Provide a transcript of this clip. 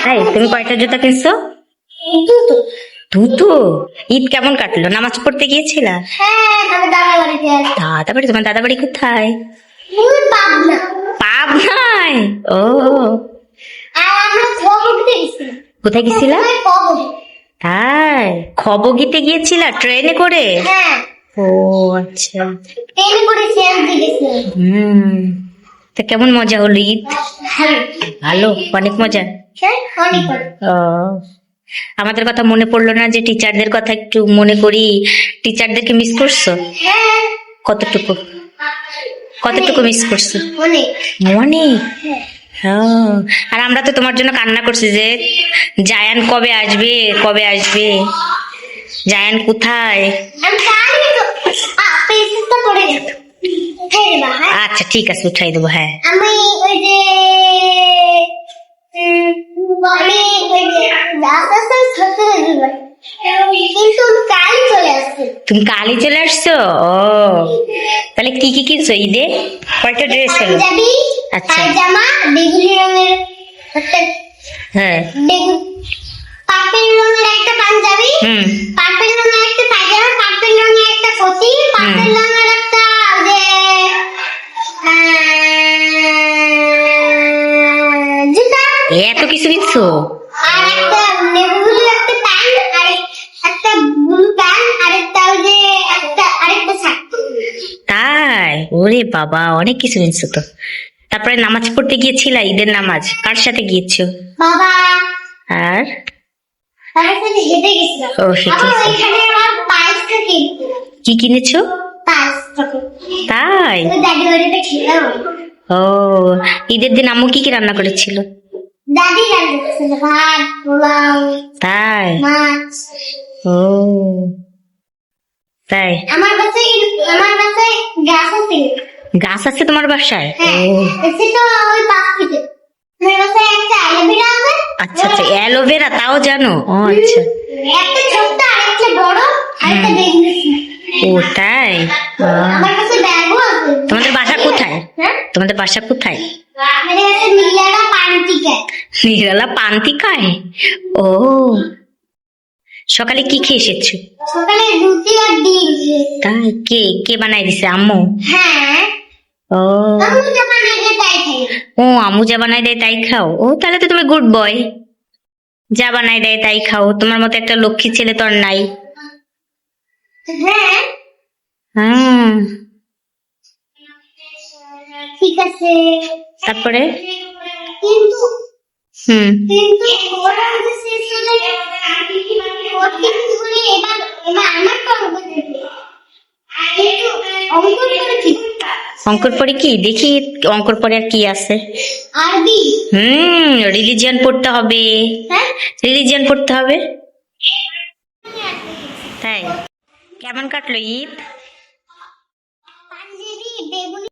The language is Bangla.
তাই তুমি কয়টা জুতা কিনছো? দুটো। দুটো? ঈদ কেমন কাটলো? নামাজ পড়তে গিয়েছিলা? হ্যাঁ, আমি দাদা বাড়িতে আছি। দাদা বাড়ি? তোমার দাদা বাড়ি কোথায়? ওই পাবনা। পাবনায়? ও, আর আমরা খবরতে গেছি। কোথায় গেছিলা? ওই খবর। তাই খবগিতে গিয়েছিলা ট্রেনে করে? হ্যাঁ, ও আচ্ছা। ট্রেনে করে সিএনজি গেছি। তা কেমন মজা হলো ঈদ? হ্যালো। ভালো, অনেক মজা। হ্যাঁ, অনেক ভালো। ও, আমাদের কথা মনে পড়লো না যে টিচারদের কথা একটু মনে করি। টিচারদেরকে মিস করছো? হ্যাঁ, কতটুকু কতটুকু মিস করছো? অনেক। অনেক। ও, আর আমরা তো তোমার জন্য কান্না করছি যে জায়ান কবে আসবে, কবে আসবে, জায়ান কোথায়? আমি জানি তো। পেজটা পড়ে গেল। উঠাই দেবা, হ্যাঁ? আচ্ছা ঠিক আছে, উঠাই দেবো। হ্যাঁ, আমি ওই যে আমি ওই যে রাস্তা ধরতে যাবো, কিন্তু কাল চলে আসছে। তুমি কালই চলে আসছো? ও, তাহলে কি কি কিনছো ঈদে? কয়টা ড্রেস হলো? পাঞ্জাবি, আচ্ছা। পায়জামা, বেগুনি রঙের একটা হ্যাঁ। পার্পেল রঙের একটা পাঞ্জাবি, পার্পেল রঙের একটা পায়জামা, পার্পেল রঙের একটা ধুতি, পার্পেল রঙের একটা যে জুতা, এত কিছু কিনছো? আর একটা নেভি একটা প্যান্ট, আর একটা ব্লু প্যান্ট, আর একটা ওই যে আরেকটা শার্ট। তাই? ওরে বাবা, অনেক কিছু কিনছো তো। তারপরে নামাজ পড়তে গিয়েছিলা? ঈদের নামাজ কার সাথে গিয়েছো? বাবা, আর তার সাথে হেঁটে গেছিলাম। ও, হেঁটে আমার গেছো। ওইখানে আমার পায়েসটা কিনতে, কি কিনেছো? পায়েসটা তাই? ওই দাদি বাড়িতে খেলাম। ও, ঈদের দিন আম্মু কি কি রান্না করেছিল? দাদি রান্না করছিল ভাত, পোলাও, তাই? মাছ। ও, তাই? আমার বাসায় গাছ আছে। গাছ আছে তোমার বাসায়? হ্যাঁ, ও, এসে তো ওই পাশ থেকে আমার বাসায় একটা অ্যালোভেরা আছে। আচ্ছা আচ্ছা, অ্যালোভেরা তাও জানো? ও আচ্ছা। একটা ছোট্ট আর একটা বড় আর একটা বেগুনি। ও তাই? আমার কাছে ব্যাগও আছে। তোমাদের বাসা কোথায়? হ্যাঁ, তোমাদের বাসা কোথায়? আমাদের কাছে নীলারা পান্তিকা। নিরালা পান্তিকায়? ও, সকালে কি খেয়ে এসেছো? সকালে রুটি আর ডিম। তাই? কে কে বানাই দিছে? আম্মু? হ্যাঁ, ও, আমি তো বানাই তাই খাই। ও আম্মু যা বানাই দেয় তাই খাও? ও, তাহলে তো তুমি গুড বয়। যা বানাই দেয় তাই খাও, তোমার মতো একটা লক্ষ্মী ছেলে তো আর নাই। হ্যাঁ, হুম, ঠিক আছে। তারপরে? কিন্তু হুম, ওরা যে শেষ হলে ওর কিছু করে এবার আমার তো অঙ্ক দেবে। কিন্তু অঙ্ক করে ঠিক অঙ্কর পরে কি দেখি? অঙ্কর পরে আর কি আছে? আরবি। রিলিজিয়ান পড়তে হবে। হ্যাঁ, রিলিজিয়ান পড়তে হবে। তাই? কেমন কাটলো ঈদ? পাঞ্জাবি, বেগুনি